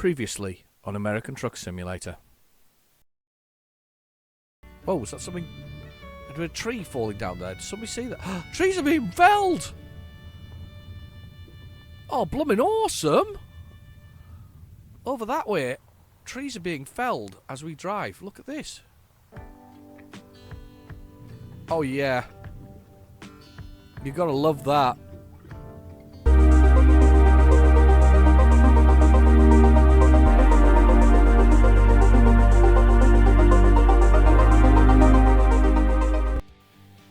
Previously on American Truck Simulator. Oh, was that something? Had a tree falling down there? Did somebody see that? Trees are being felled! Oh, blooming awesome! Over that way, trees are being felled as we drive. Look at this. Oh, yeah. You gotta love that.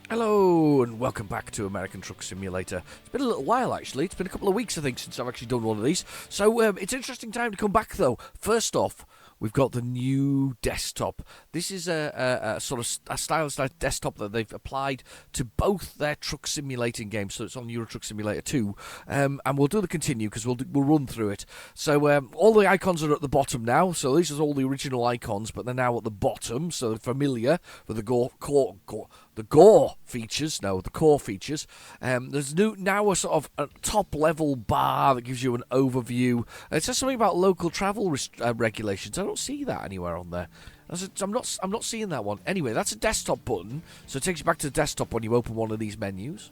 Hello and welcome back to American Truck Simulator. It's been a little while actually, it's been a couple of weeks I think since I've actually done one of these. So it's an interesting time to come back though. First off, we've got the new desktop. This is a sort of a stylized desktop that they've applied to both their truck simulating games. So it's on Euro Truck Simulator 2, and we'll do the continue because we'll run through it. So all the icons are at the bottom now. So these are all the original icons, but they're now at the bottom, so they're familiar with the core features. No, the core features. There's now a sort of a top level bar that gives you an overview. It says something about local travel regulations. I don't see that anywhere on there. I'm not seeing that one. Anyway, that's a desktop button, so it takes you back to the desktop when you open one of these menus.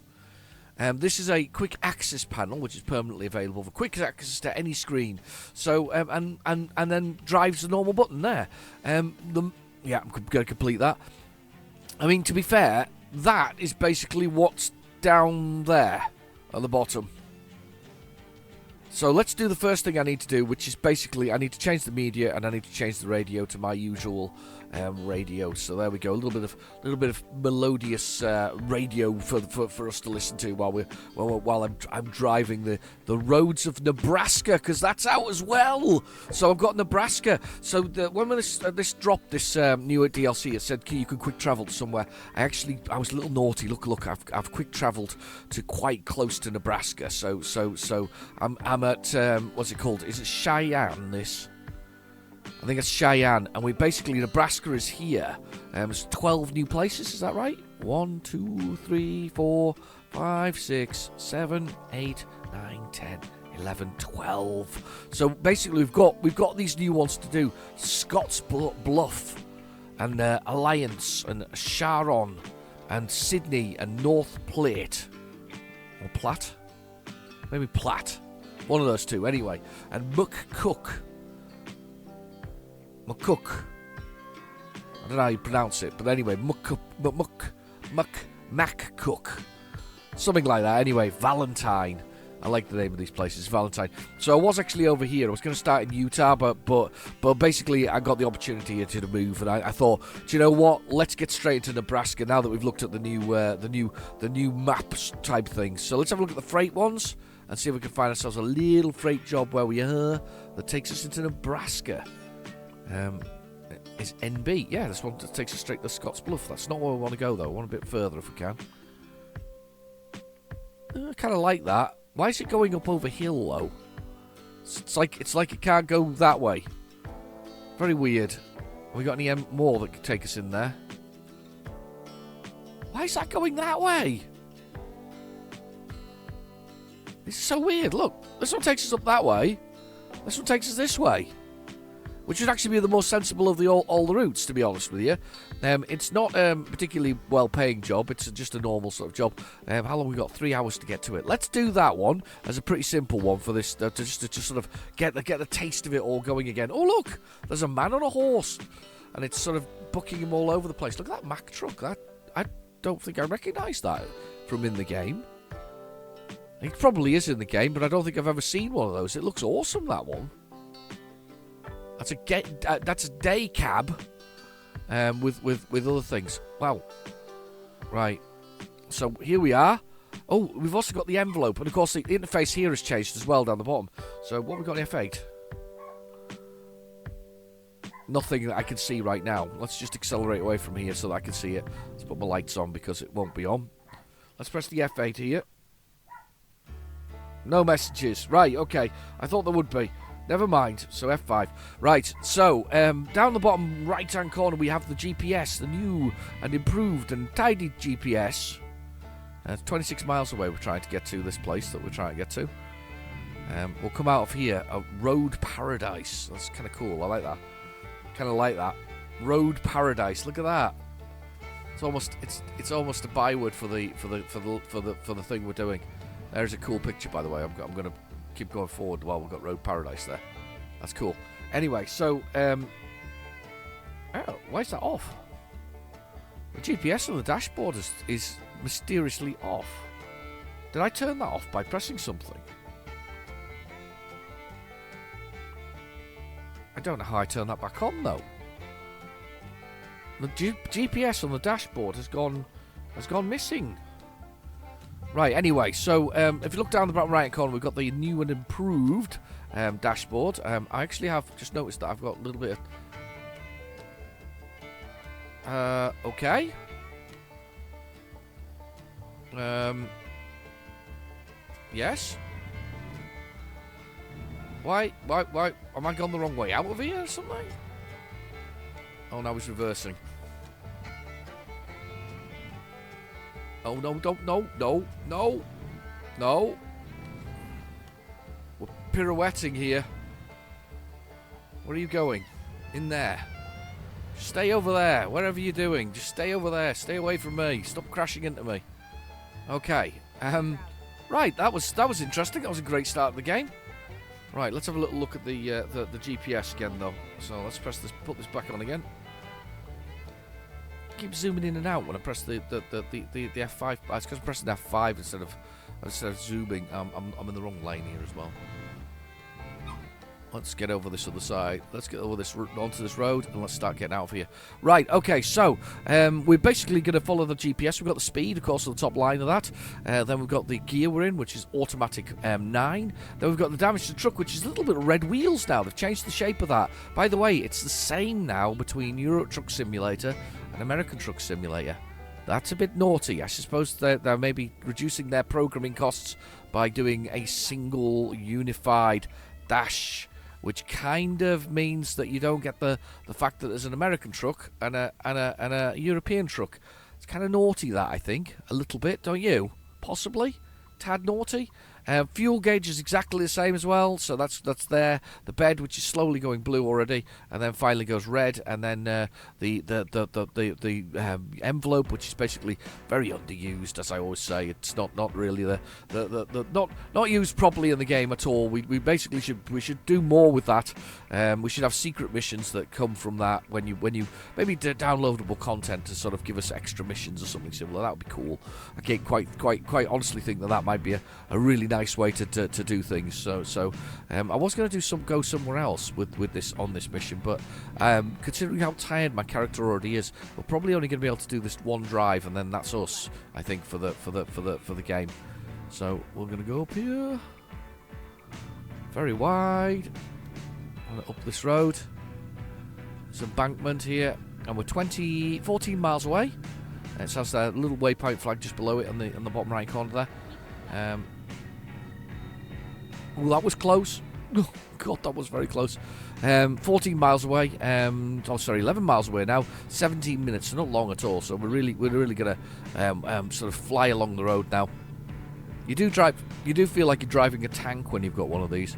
This is a quick access panel, which is permanently available for quick access to any screen. So and then drives the normal button there. I'm going to complete that. I mean, to be fair, that is basically what's down there at the bottom. So let's do the first thing I need to do, which is basically I need to change the media and I need to change the radio to my usual radio. So there we go, a little bit of melodious radio for us to listen to while I'm driving the roads of Nebraska, because that's out as well. So I've got Nebraska. So when this dropped, this new DLC, it said you can quick travel to somewhere. I was a little naughty. Look, I've quick travelled to quite close to Nebraska. So I'm at what's it called? Is it Cheyenne? This. I think it's Cheyenne, and Nebraska is here. There's 12 new places, is that right? 1, 2, 3, 4, 5, 6, 7, 8, 9, 10, 11, 12. So basically we've got these new ones to do. Scotts Bluff, and Alliance, and Sharon, and Sydney, and North Platte. Or Platte? Maybe Platte. One of those two, anyway. And McCook. I don't know how you pronounce it, but anyway, McCook. Something like that. Anyway, Valentine. I like the name of these places, Valentine. So I was actually over here. I was going to start in Utah, but basically I got the opportunity to move, and I thought, do you know what? Let's get straight into Nebraska now that we've looked at the new maps type things. So let's have a look at the freight ones and see if we can find ourselves a little freight job where we are that takes us into Nebraska. Is NB. Yeah, this one takes us straight to Scotts Bluff. That's not where we want to go, though. I want a bit further if we can. I kind of like that. Why is it going up over hill, though? It's like it can't go that way. Very weird. Have we got any more that could take us in there? Why is that going that way? This is so weird. Look, this one takes us up that way. This one takes us this way. Which would actually be the most sensible of all the routes, to be honest with you. It's not a particularly well-paying job. It's just a normal sort of job. How long we got? 3 hours to get to it. Let's do that one as a pretty simple one for this, to just sort of get the taste of it all going again. Oh, look! There's a man on a horse. And it's sort of bucking him all over the place. Look at that Mack truck. I don't think I recognise that from in the game. It probably is in the game, but I don't think I've ever seen one of those. It looks awesome, that one. That's a day cab, with other things. Wow. Right. So here we are. Oh, we've also got the envelope, and of course the interface here has changed as well down the bottom. So what have we got in F8? Nothing that I can see right now. Let's just accelerate away from here so that I can see it. Let's put my lights on because it won't be on. Let's press the F8 here. No messages. Right. Okay. I thought there would be. Never mind. So F5. Right, so down the bottom right-hand corner we have the GPS, the new and improved and tidy GPS. 26 miles away we're trying to get to this place that we're trying to get to. We'll come out of here. A road paradise. That's kind of cool. I like that. Kind of like that. Road paradise. Look at that. It's almost a byword for the thing we're doing. There's a cool picture, by the way. I'm going to keep going forward while we've got road paradise there. That's cool. Anyway, so oh, why is that off? The GPS on the dashboard is mysteriously off. Did I turn that off by pressing something? I don't know how I turn that back on though. The GPS on the dashboard has gone missing. Right. Anyway, so if you look down the bottom right corner, we've got the new and improved dashboard. I actually have just noticed that I've got a little bit of. Okay. Yes. Why? Am I gone the wrong way out of here or something? Oh, now he's reversing. Oh, no. We're pirouetting here. Where are you going? In there. Stay over there. Whatever you're doing, just stay over there. Stay away from me. Stop crashing into me. Okay. Right, that was interesting. That was a great start of the game. Right, let's have a little look at the GPS again, though. So let's put this back on again. Keep zooming in and out when I press the F5. It's because I'm pressing F5 instead of zooming. I'm in the wrong lane here as well. Let's get over this other side. Let's get over this onto this road and let's start getting out of here. Right, okay, so we're basically going to follow the GPS. We've got the speed, of course, on the top line of that. Then we've got the gear we're in, which is automatic 9. Then we've got the damage to the truck, which is a little bit of red wheels now. They've changed the shape of that. By the way, it's the same now between Euro Truck Simulator and American Truck Simulator. That's a bit naughty. I suppose they're maybe reducing their programming costs by doing a single unified dash, which kind of means that you don't get the fact that there's an American truck and a European truck. It's kind of naughty, that, I think. A little bit, don't you? Possibly. Tad naughty. Fuel gauge is exactly the same as well, so that's there. The bed, which is slowly going blue already, and then finally goes red, and then the envelope, which is basically very underused, as I always say. It's not really not used properly in the game at all. We basically should do more with that. We should have secret missions that come from that when you maybe downloadable content to sort of give us extra missions or something similar. That would be cool. I can't quite honestly think that might be a really nice way to do things. So I was going to go somewhere else with this on this mission, but considering how tired my character already is, we're probably only going to be able to do this one drive, and then that's us, I think, for the game. So we're going to go up here, very wide, up this road. There's an embankment here, and we're 14 miles away. It has a little waypoint flag just below it on the bottom right corner there. Oh, that was close. Oh, God, that was very close. 14 miles away. 11 miles away now. 17 minutes, so not long at all. So we're really gonna sort of fly along the road now. You do feel like you're driving a tank when you've got one of these.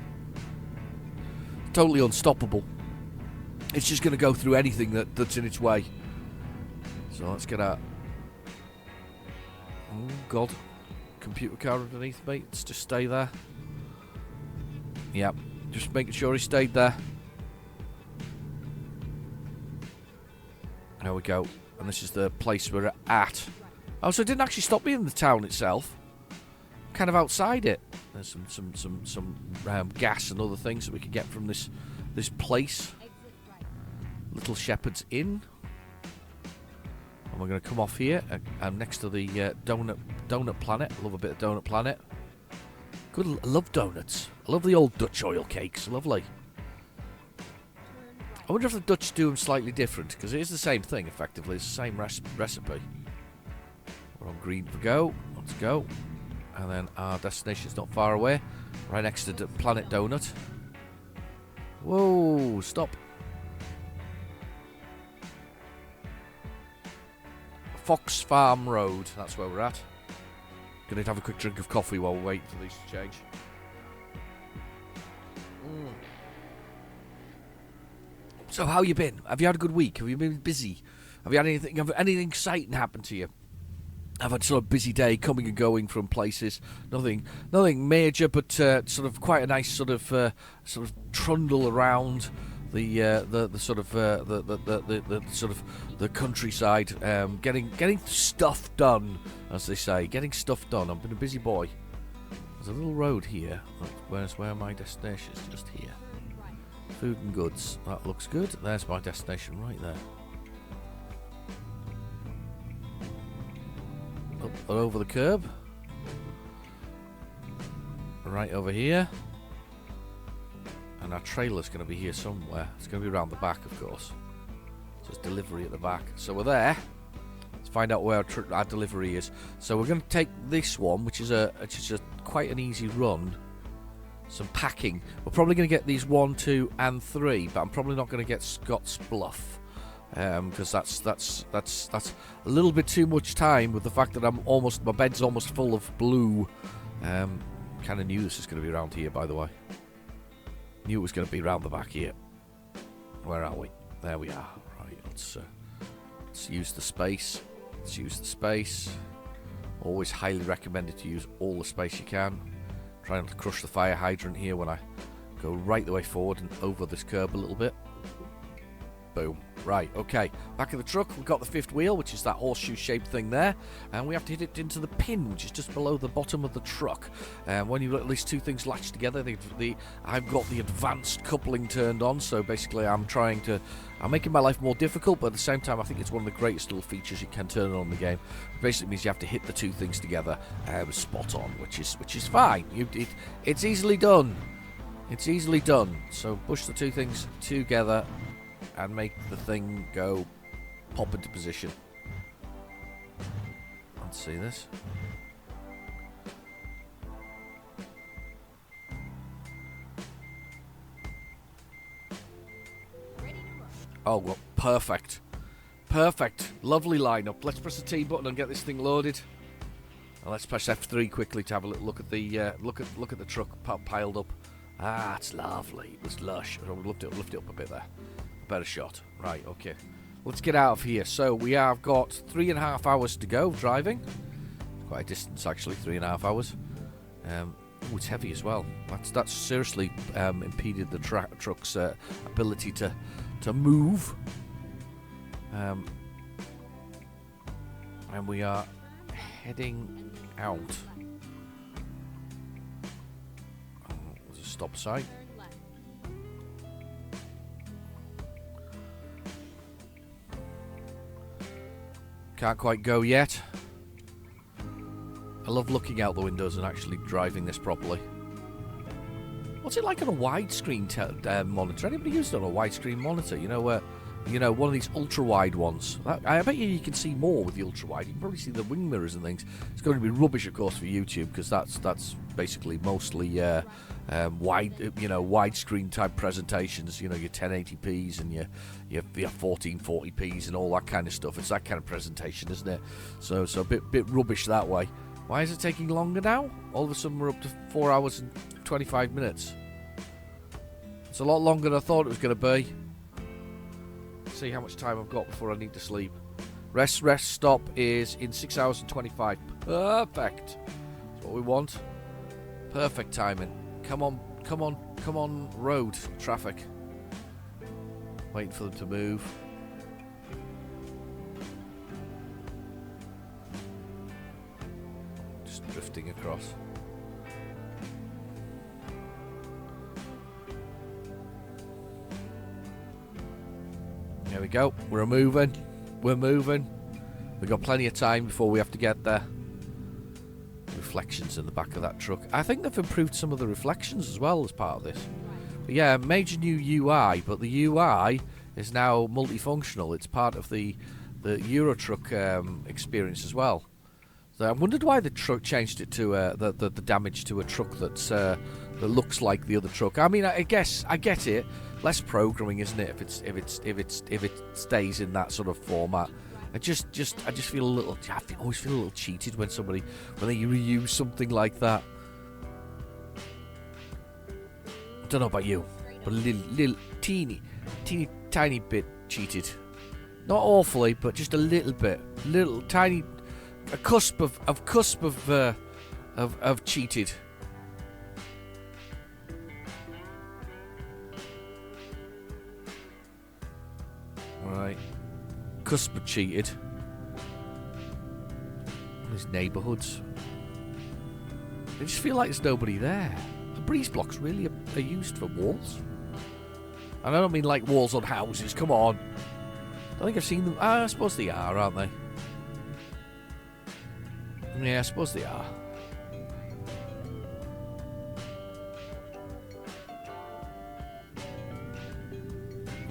Totally unstoppable. It's just gonna go through anything that's in its way. So let's get out. Oh God, computer car underneath me. Let's just stay there. Yep, just making sure he stayed there. There we go. And this is the place we're at. Oh, so it didn't actually stop me in the town itself. Kind of outside it. There's some gas and other things that we can get from this place. Little Shepherd's Inn. And we're going to come off here. I'm next to the Donut Planet. I love a bit of Donut Planet. Good, I love donuts. I love the old Dutch oil cakes. Lovely. I wonder if the Dutch do them slightly different, because it is the same thing, effectively. It's the same recipe. We're on green for go. Let's go. And then our destination's not far away. Right next to Planet Donut. Whoa, stop. Fox Farm Road. That's where we're at. Gonna have a quick drink of coffee while we wait for these to change. So how you been? Have you had a good week? Have you been busy? Have you had anything exciting happen to you? I've had sort of busy day coming and going from places. Nothing major, but sort of quite a nice sort of trundle around the sort of the sort of the countryside, getting stuff done, as they say, getting stuff done. I've been a busy boy. There's a little road here. Where are my destinations? Just here. Food and goods. That looks good. There's my destination right there. Up and over the curb. Right over here. And our trailer's going to be here somewhere. It's going to be around the back, of course. So it's delivery at the back. So we're there. Let's find out where our delivery is. So we're going to take this one, which is quite an easy run. Some packing. We're probably going to get these 1, 2, and 3, but I'm probably not going to get Scott's Bluff. Because that's a little bit too much time with the fact that my bed's almost full of blue. Kind of knew this was going to be around here, by the way. Knew it was going to be around the back here. Where are we? There we are. Right, let's use the space. Let's use the space. Always highly recommended to use all the space you can. Try not to crush the fire hydrant here when I go right the way forward and over this curb a little bit. Boom. Right, okay. Back of the truck, we've got the fifth wheel, which is that horseshoe-shaped thing there. And we have to hit it into the pin, which is just below the bottom of the truck. When you've got at least two things latched together, I've got the advanced coupling turned on. So basically, I'm making my life more difficult, but at the same time, I think it's one of the greatest little features you can turn on in the game. It basically means you have to hit the two things together spot on, which is fine. It's easily done. It's easily done. So push the two things together and make the thing go pop into position. Let's see this. Oh, well, perfect. Perfect. Lovely lineup. Let's press the T button and get this thing loaded. And let's press F3 quickly to have a little look at the look at the truck piled up. Ah, it's lovely. It was lush. I'll lift it up a bit there. Better shot. Right, okay. Let's get out of here. So we have got 3.5 hours to go driving. Quite a distance, actually, 3.5 hours. Oh, it's heavy as well. That's seriously impeded the truck's ability to move. And we are heading out. Oh, there's a stop sign. Can't quite go yet. I love looking out the windows and actually driving this properly. What's it like on a widescreen monitor? Anybody used it on a widescreen monitor? You know, one of these ultra-wide ones. I bet you can see more with the ultra-wide. You can probably see the wing mirrors and things. It's going to be rubbish, of course, for YouTube because that's basically mostly widescreen type presentations. You know, your 1080p's and your 1440p's and all that kind of stuff. It's that kind of presentation, isn't it? So a bit rubbish that way. Why is it taking longer now? All of a sudden we're up to 4 hours and 25 minutes. It's a lot longer than I thought it was going to be. See how much time I've got before I need to sleep. Rest stop is in 6 hours and 25. Perfect. That's what we want. Perfect timing. Come on, road traffic. Waiting for them to move. Just drifting across. There we go. We're moving. We've got plenty of time before we have to get there. Reflections in the back of that truck. I think they've improved some of the reflections as well as part of this. But yeah, major new UI, but the UI is now multifunctional. It's part of the Euro truck experience as well. So I wondered why the truck changed it to the damage to a truck that looks like the other truck. I mean, I guess I get it. Less programming, isn't it? If it stays in that sort of format. I just feel a little. I always feel a little cheated when they reuse something like that. I don't know about you, but a teeny tiny bit cheated. Not awfully, but just a little bit. Little tiny, a cusp of cheated. Right, cusp of cheated. These neighbourhoods. I just feel like there's nobody there. The breeze blocks really are used for walls. And I don't mean like walls on houses. Come on. I don't think I've seen them. I suppose they are, aren't they? Yeah, I suppose they are.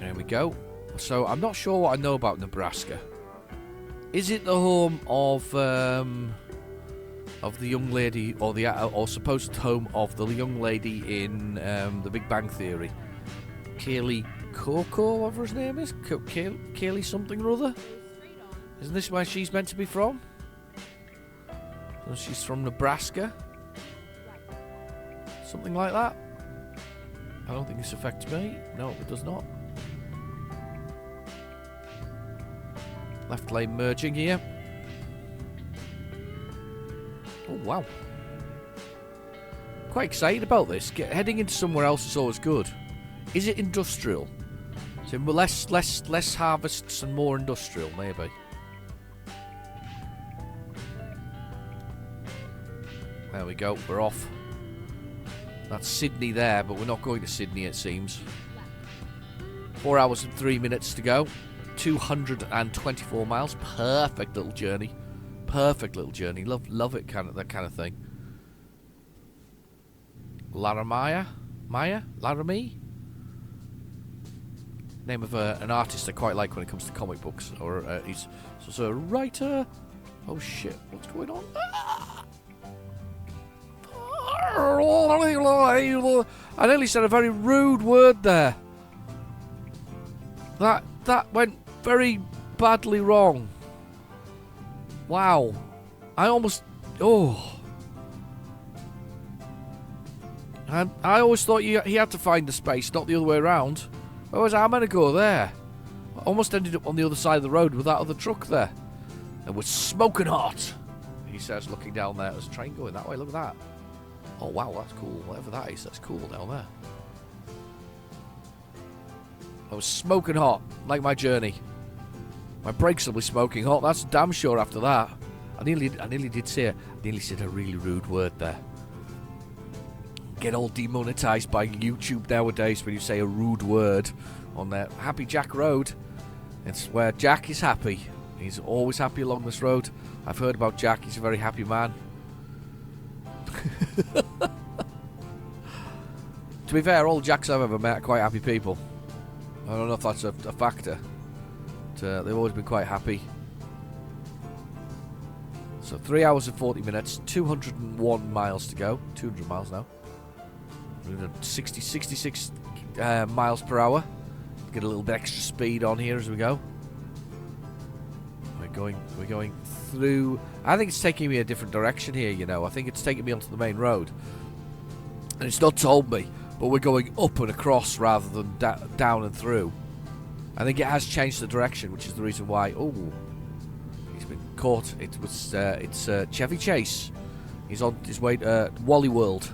There we go. So I'm not sure what I know about Nebraska. Is it the home of the young lady, or supposed home of the young lady in The Big Bang Theory? Kaylee Coco, whatever his name is? Kaylee something or other? Isn't this where she's meant to be from? So she's from Nebraska? Something like that? I don't think this affects me. No, it does not. Left lane merging here. Oh, wow. Quite excited about this. Heading into somewhere else is always good. Is it industrial? So less harvests and more industrial, maybe. There we go. We're off. That's Sydney there, but we're not going to Sydney, it seems. 4 hours and 3 minutes to go. 224 miles. Perfect little journey. Perfect little journey. Love it, that kind of thing. Laramie? Laramie? Name of an artist I quite like when it comes to comic books. Or he's also a writer. Oh shit, what's going on? I nearly said a very rude word there. That went very badly wrong. Wow. I almost... Oh. And I always thought he had to find the space, not the other way around. Whereas I'm going to go there. I almost ended up on the other side of the road with that other truck there. It was smoking hot, he says, looking down there. There's a train going that way. Look at that. Oh, wow, that's cool. Whatever that is, that's cool down there. I was smoking hot, like my journey. My brakes will be smoking hot. That's damn sure after that. I nearly did say a really rude word there. Get all demonetized by YouTube nowadays when you say a rude word on there. Happy Jack Road. It's where Jack is happy. He's always happy along this road. I've heard about Jack. He's a very happy man. To be fair, all Jacks I've ever met are quite happy people. I don't know if that's a factor. But, they've always been quite happy. So 3 hours and 40 minutes, 201 miles to go. 200 miles now. 66 miles per hour. Get a little bit extra speed on here as we go. We're going through. I think it's taking me a different direction here, you know. I think it's taking me onto the main road. And it's not told me, but we're going up and across rather than down and through. I think it has changed the direction, which is the reason why. Oh, he's been caught. It's Chevy Chase. He's on his way to Wally World.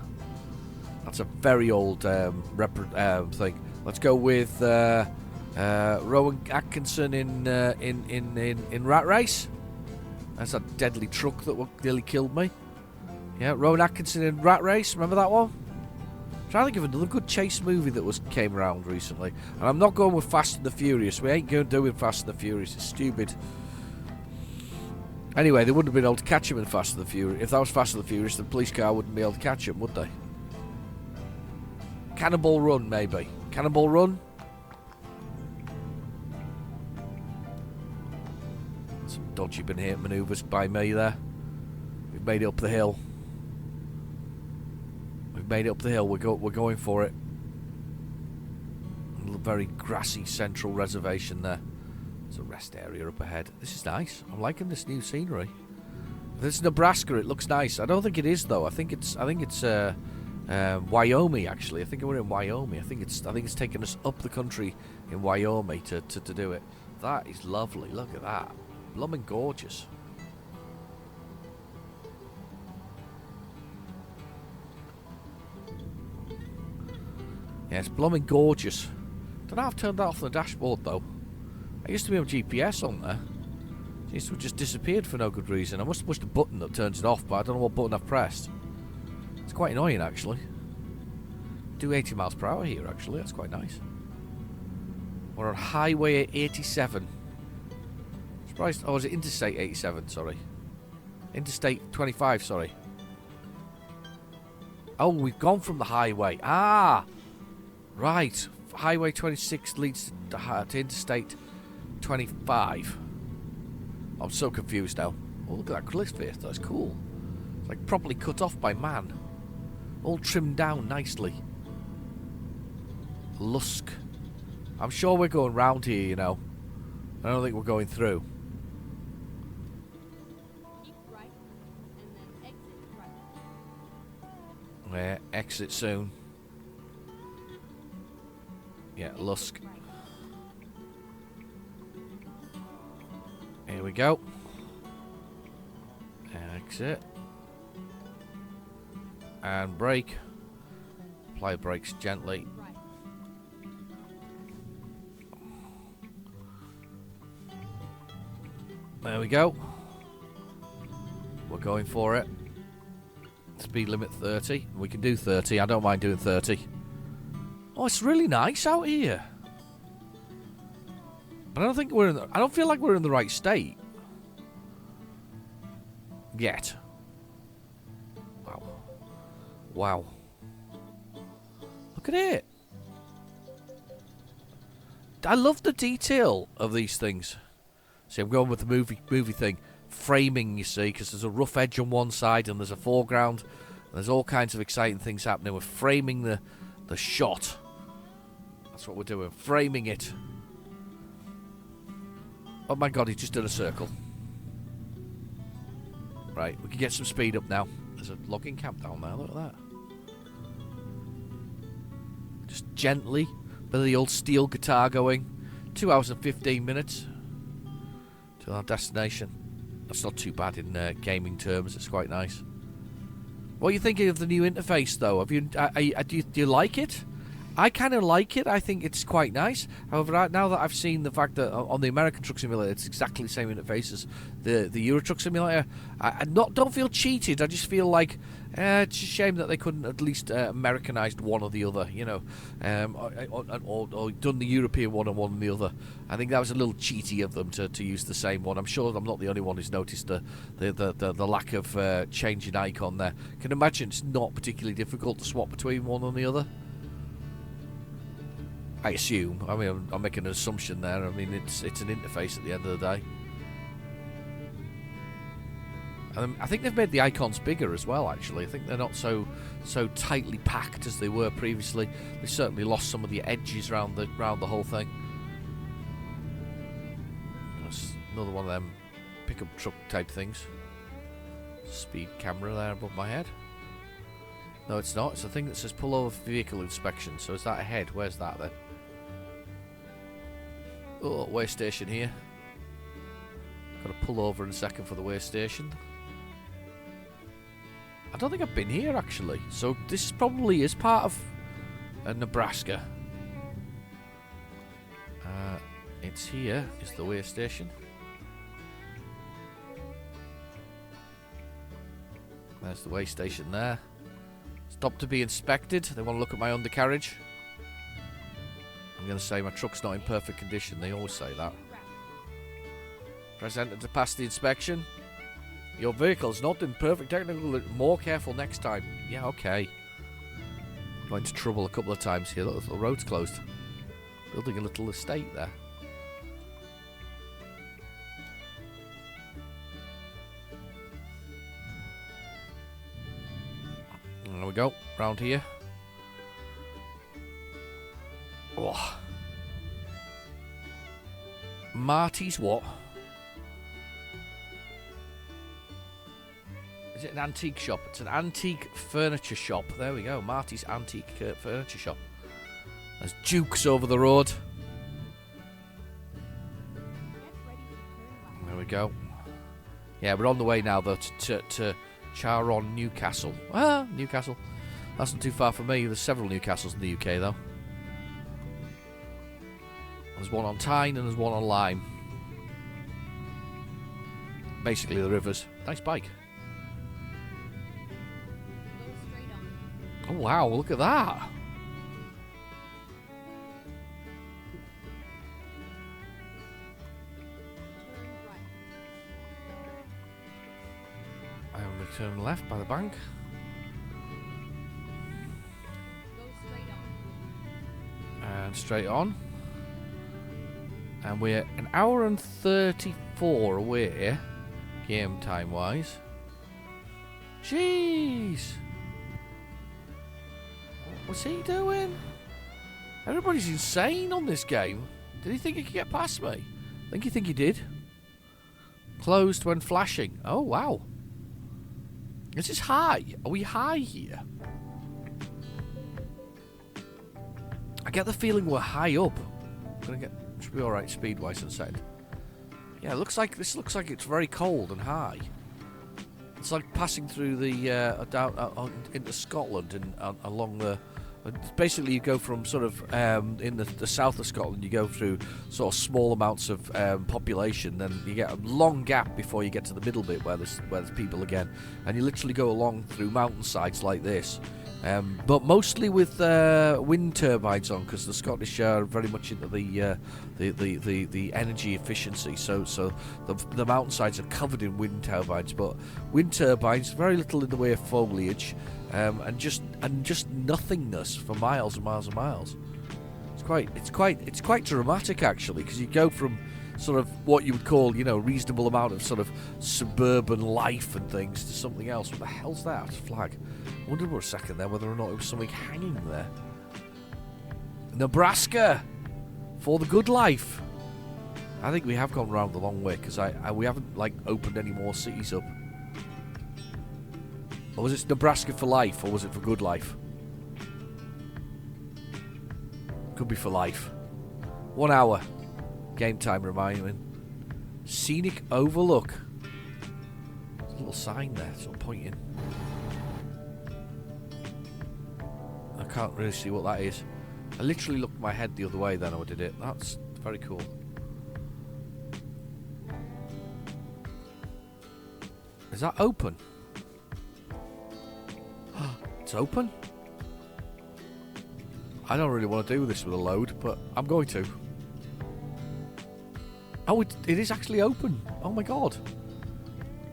That's a very old thing. Let's go with Rowan Atkinson in Rat Race. That's a deadly truck that nearly killed me. Yeah, Rowan Atkinson in Rat Race. Remember that one? I'm trying to think of another good chase movie that came around recently. And I'm not going with Fast and the Furious. We ain't going to do with Fast and the Furious. It's stupid. Anyway, they wouldn't have been able to catch him in Fast and the Furious. If that was Fast and the Furious, the police car wouldn't be able to catch him, would they? Cannonball Run, maybe. Cannonball Run? Some dodgy manoeuvres by me there. We've made it up the hill. We've made it up the hill. We're going for it. A very grassy central reservation there. There's a rest area up ahead. This is nice. I'm liking this new scenery. If this is Nebraska, it looks nice. I don't think it is though. I think it's Wyoming, actually. I think we're in Wyoming. I think it's taking us up the country in Wyoming to do it. That is lovely. Look at that. Blooming gorgeous. Yeah, it's blooming gorgeous. Don't know how I've turned that off the dashboard, though. I used to be on GPS on there. It seems to have just disappeared for no good reason. I must have pushed a button that turns it off, but I don't know what button I've pressed. It's quite annoying, actually. Do 80 miles per hour here, actually. That's quite nice. We're on Highway 87. Surprised. Oh, is it Interstate 87? Sorry. Interstate 25, sorry. Oh, we've gone from the highway. Ah! Right. Highway 26 leads to Interstate 25. I'm so confused now. Oh, look at that cliff face. That's cool. It's like properly cut off by man. All trimmed down nicely. Lusk. I'm sure we're going round here, you know. I don't think we're going through. Keep right, and then exit right. Yeah, exit soon. Yeah, Lusk. Here we go. Exit. And brake. Apply brakes gently. There we go. We're going for it. Speed limit 30. We can do 30. I don't mind doing 30. Oh, it's really nice out here. But I don't think we're in I don't feel like we're in the right state. Yet. Wow. Wow. Look at it. I love the detail of these things. See, I'm going with the movie thing. Framing, you see, because there's a rough edge on one side and there's a foreground. And there's all kinds of exciting things happening. We're framing the shot. That's what we're doing. Framing it. Oh my god, he just did a circle. Right, we can get some speed up now. There's a logging camp down there, look at that. Just gently, with the old steel guitar going. 2 hours and 15 minutes to our destination. That's not too bad in gaming terms, it's quite nice. What are you thinking of the new interface, though? Have you, do you like it? I kind of like it. I think it's quite nice. However, now that I've seen the fact that on the American Truck Simulator it's exactly the same interface as the Euro Truck Simulator, I don't feel cheated. I just feel like it's a shame that they couldn't at least Americanized one or the other, you know, or done the European one and one and the other. I think that was a little cheaty of them to use the same one. I'm sure I'm not the only one who's noticed the lack of change in icon there. Can imagine it's not particularly difficult to swap between one and the other. I assume. I mean, I'm making an assumption there. I mean, it's an interface at the end of the day. I think they've made the icons bigger as well, actually. I think they're not so tightly packed as they were previously. They certainly lost some of the edges around the whole thing. That's another one of them pickup truck type things. Speed camera there above my head. No, it's not. It's a thing that says pull over for vehicle inspection. So is that ahead? Where's that then? Oh, weigh station here. Got to pull over in a second for the weigh station. I don't think I've been here actually. So this probably is part of Nebraska. It's here. Is the weigh station. There's the weigh station there. Stop to be inspected. They want to look at my undercarriage. I'm going to say my truck's not in perfect condition. They always say that. Press enter to pass the inspection. Your vehicle's not in perfect technical. More careful next time. Yeah, okay. Got into trouble a couple of times here. Look, the road's closed. Building a little estate there. There we go, round here. Oh. Marty's what? Is it an antique shop? It's an antique furniture shop. There we go. Marty's Antique Furniture Shop. There's Duke's over the road. There we go. Yeah, we're on the way now, though, to Charon, Newcastle. Ah, Newcastle. That's not too far from me. There's several Newcastles in the UK, though. There's one on Tyne and there's one on Lyme. Basically the rivers. Nice bike. Go straight on. Oh, wow, look at that. Turn right. I'm going to turn left by the bank. Go straight on. And straight on. And we're an hour and 34 away, game time wise. Jeez! What's he doing? Everybody's insane on this game. Did he think he could get past me? I think he did. Closed when flashing. Oh, wow. Is this high? Are we high here? I get the feeling we're high up. Should be alright speed-wise and setting. Yeah, this looks like it's very cold and high. It's like passing through the down into Scotland and along the. Basically, you go from sort of in the south of Scotland. You go through sort of small amounts of population, then you get a long gap before you get to the middle bit where there's people again, and you literally go along through mountainsides like this. But mostly with wind turbines on, because the Scottish are very much into the energy efficiency. So the mountainsides are covered in wind turbines, but wind turbines, very little in the way of foliage, and just nothingness for miles and miles and miles. It's quite dramatic actually, because you go from sort of what you would call, reasonable amount of sort of suburban life and things to something else. What the hell's that? Flag. I wondered for a second there whether or not it was something hanging there. Nebraska! For the good life! I think we have gone round the long way, because we haven't, opened any more cities up. Or was it Nebraska for life, or was it for good life? Could be for life. 1 hour. Game time reminding. Scenic overlook. There's a little sign there, sort of pointing. I can't really see what that is. I literally looked my head the other way then I did it. That's very cool. Is that open? It's open? I don't really want to do this with a load, but I'm going to. Oh, it is actually open. Oh my god.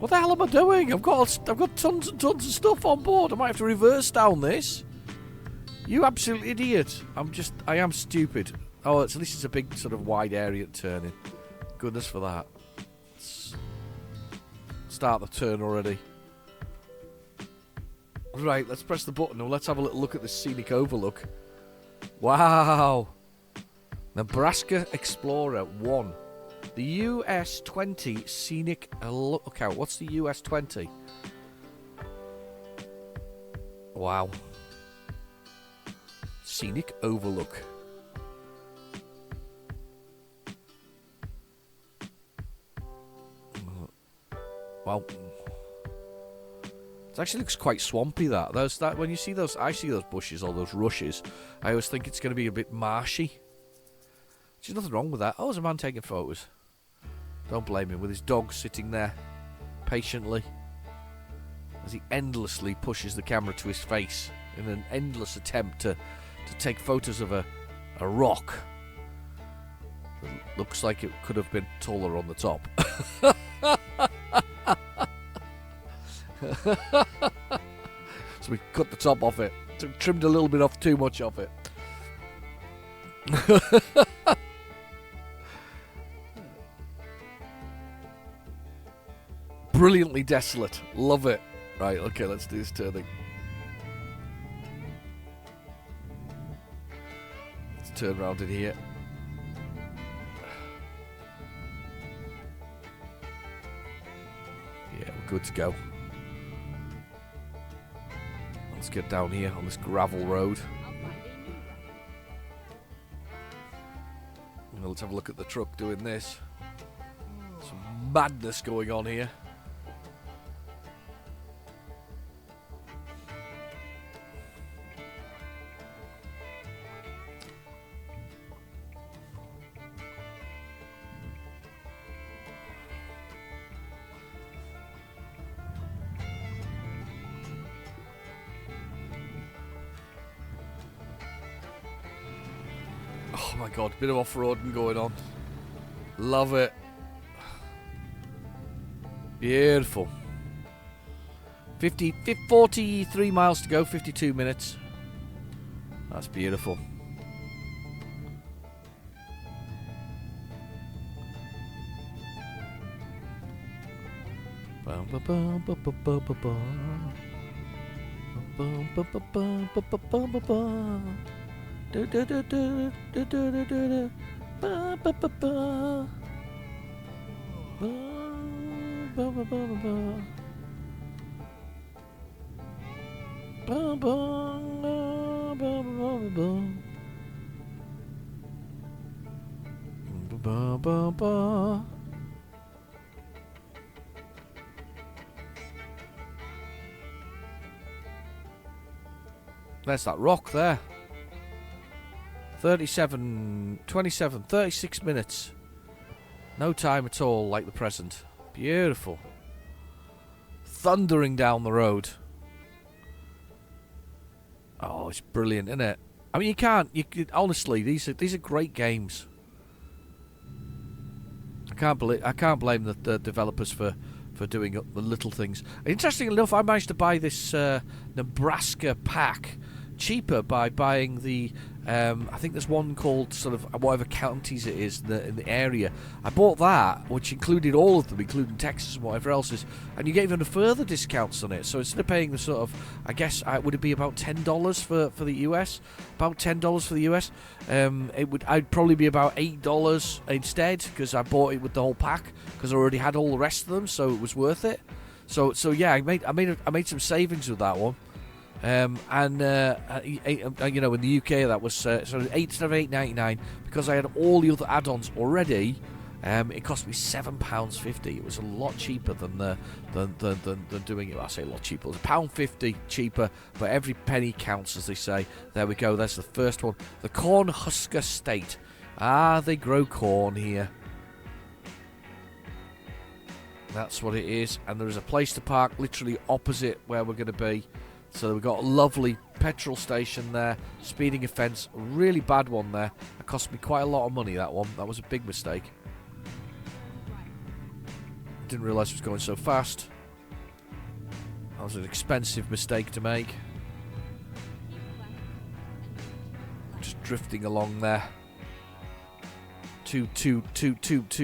What the hell am I doing? I've got tons and tons of stuff on board. I might have to reverse down this. You absolute idiot. I am stupid. Oh, at least it's a big sort of wide area to turn in. Goodness for that. Let's start the turn already. Right, let's press the button and let's have a little look at this scenic overlook. Wow. Nebraska Explorer 1. The US-20 Scenic Lookout. What's the US-20? Wow. Scenic Overlook. Wow. It actually looks quite swampy, that. When you see those, I see those bushes or those rushes, I always think it's going to be a bit marshy. There's nothing wrong with that. Oh, there's a man taking photos. Don't blame him, with his dog sitting there patiently as he endlessly pushes the camera to his face in an endless attempt to take photos of a rock that looks like it could have been taller on the top. So we cut the top off it, trimmed a little bit off, too much of it. Brilliantly desolate. Love it. Right, okay, let's do this turning. Let's turn around in here. Yeah, we're good to go. get down here on this gravel road. I'll find a new route. Well, let's have a look at the truck doing this. Some madness going on here. Oh my god, bit of off-roading going on. Love it. Beautiful. 43 miles to go, 52 minutes. That's beautiful. Bum, ba, bum, ba, ba, ba, ba, ba. Bum, ba, ba, bum, ba, ba, bum, ba, ba. Do, do, do, do, do, do, do, do, do. Ba, ba, ba, ba. Ba, ba, ba, ba, ba, ba. Ba, ba, ba, ba, ba, ba. Ba, ba, ba. There's that rock there. 37, 27, 36 minutes. No time at all like the present. Beautiful. Thundering down the road. Oh, it's brilliant, isn't it? I mean, honestly, these are great games. I can't blame the developers for doing the little things. Interestingly enough, I managed to buy this Nebraska pack cheaper by buying the I think there's one called sort of whatever counties it is in the area. I bought that, which included all of them, including Texas and whatever else is, and you get even further discounts on it. So instead of paying the sort of, I guess, would it be about $10 for the US? About $10 for the US. I'd probably be about $8 instead, because I bought it with the whole pack because I already had all the rest of them, so it was worth it. So yeah, I made some savings with that one. You know, in the UK that was sort of instead of $8.99, because I had all the other add-ons already. It cost me £7.50. It was a lot cheaper than doing it. I say a lot cheaper. It was £1.50 cheaper, but every penny counts, as they say. There we go. That's the first one. The Cornhusker State. They grow corn here. That's what it is. And there is a place to park literally opposite where we're going to be. So we've got a lovely petrol station there, speeding offence, a really bad one there. It cost me quite a lot of money, that one. That was a big mistake. Didn't realise it was going so fast. That was an expensive mistake to make. I'm just drifting along there. Too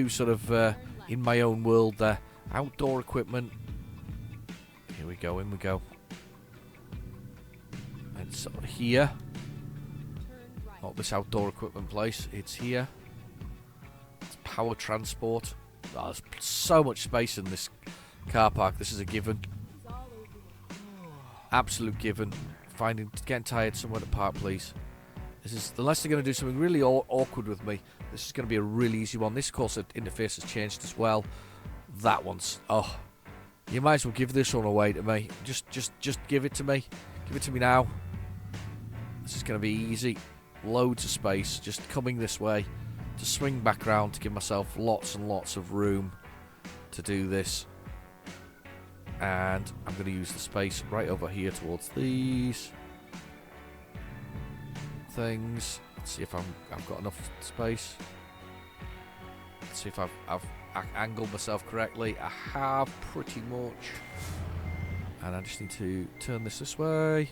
sort of in my own world there. Outdoor equipment. Here we go, in we go. It's here. Not this outdoor equipment place. It's here. It's power transport. Oh, there's so much space in this car park. This is a given. Absolute given. Getting tired somewhere to park, please. This is, unless they're going to do something really awkward with me, this is going to be a really easy one. This course interface has changed as well. That one's, you might as well give this one away to me. Just give it to me. Give it to me now. This is going to be easy. Loads of space. Just coming this way to swing back around to give myself lots and lots of room to do this. And I'm going to use the space right over here towards these things. Let's see if I've got enough space. Let's see if I've angled myself correctly. I have pretty much. And I just need to turn this way.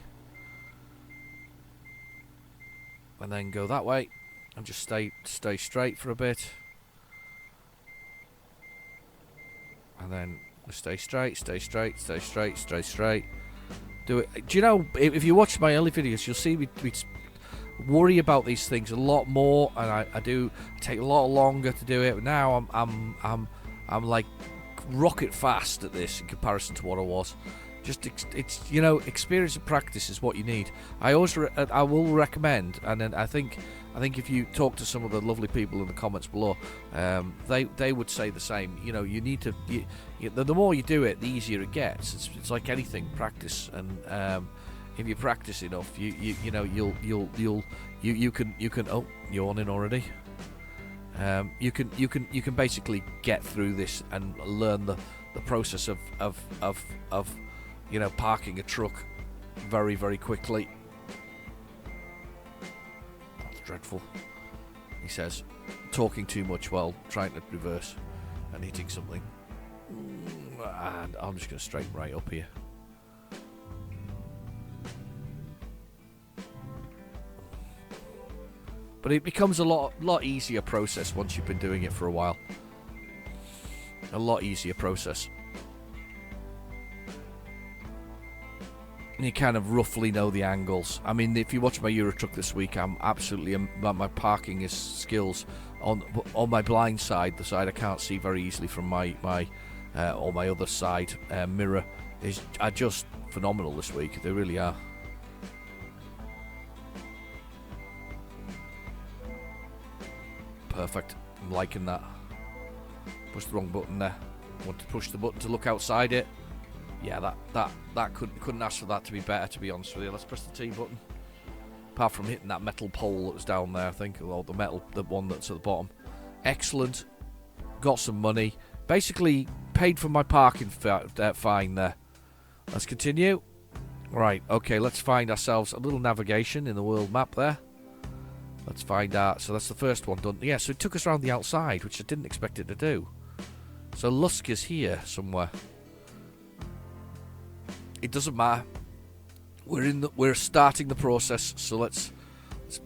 And then go that way. And just stay straight for a bit. And then stay straight. Do it. Do you know, if you watch my early videos, you'll see we worry about these things a lot more, and I take a lot longer to do it. But now I'm like rocket fast at this in comparison to what I was Just it's experience and practice is what you need. I I will recommend, and then I think if you talk to some of the lovely people in the comments below, they would say the same. You need to. The more you do it, the easier it gets. It's like anything, practice, and if you practice enough, you can. Oh, yawning already. You can basically get through this and learn the process of parking a truck very, very quickly. That's dreadful. He says, talking too much while trying to reverse and hitting something. And I'm just going to straighten right up here. But it becomes a lot easier process once you've been doing it for a while. A lot easier process. And you kind of roughly know the angles. I mean, if you watch my Euro Truck this week, I'm absolutely my parking is skills on my blind side, the side I can't see very easily from my other side mirror are just phenomenal this week. They really are. Perfect. I'm liking that. Push the wrong button there. Want to push the button to look outside it. Yeah, that couldn't ask for that to be better, to be honest with you. Let's press the T button. Apart from hitting that metal pole that was down there, I think, or the one that's at the bottom. Excellent. Got some money. Basically paid for my parking fine there. Let's continue. Right, okay, let's find ourselves a little navigation in the world map there. Let's find out. So that's the first one done. Yeah, so it took us around the outside, which I didn't expect it to do. So Lusk is here somewhere. It doesn't matter. We're starting the process. So let's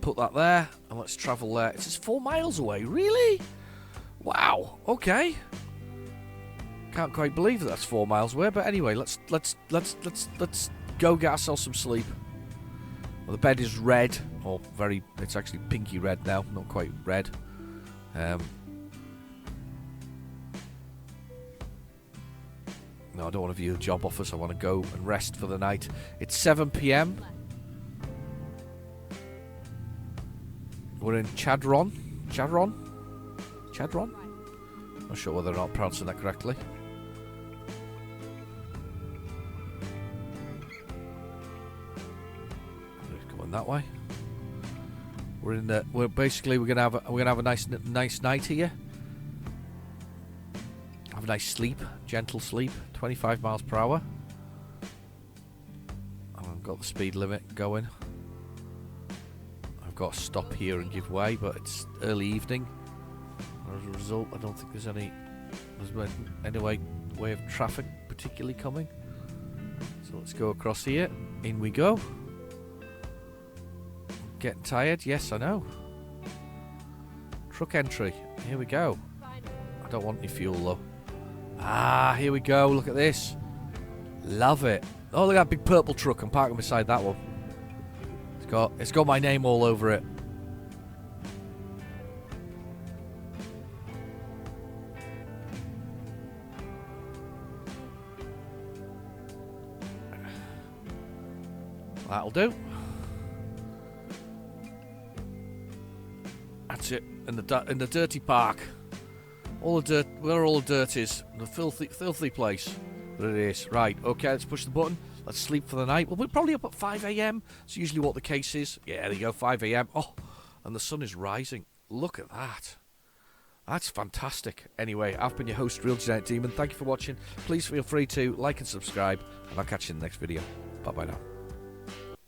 put that there and let's travel there. It's just 4 miles away. Really? Wow. Okay. Can't quite believe that's 4 miles away. But anyway, let's go get ourselves some sleep. Well, the bed is red, or it's actually pinky red now, not quite red. No, I don't want to view the job offers. I want to go and rest for the night. It's 7 p.m. We're in Chadron. Not sure whether or not I'm pronouncing that correctly. Going that way. We're gonna have a nice night here. Have a nice sleep, gentle sleep, 25 miles per hour. I've got the speed limit going. I've got to stop here and give way, but it's early evening. As a result, I don't think there's any way of traffic particularly coming. So let's go across here. In we go. Getting tired? Yes, I know. Truck entry. Here we go. I don't want any fuel though. Ah, here we go. Look at this. Love it. Oh, look at that big purple truck. I'm parking beside that one. It's got my name all over it. That'll do. That's it. In the dirty park. All the dirt. Where all the dirt is. The filthy place. But it is. Right. Okay. Let's push the button. Let's sleep for the night. Well, we're probably up at 5 a.m. It's usually what the case is. Yeah, there you go. 5 a.m. Oh, and the sun is rising. Look at that. That's fantastic. Anyway, I've been your host, Real Genetic Demon. Thank you for watching. Please feel free to like and subscribe, and I'll catch you in the next video. Bye bye now.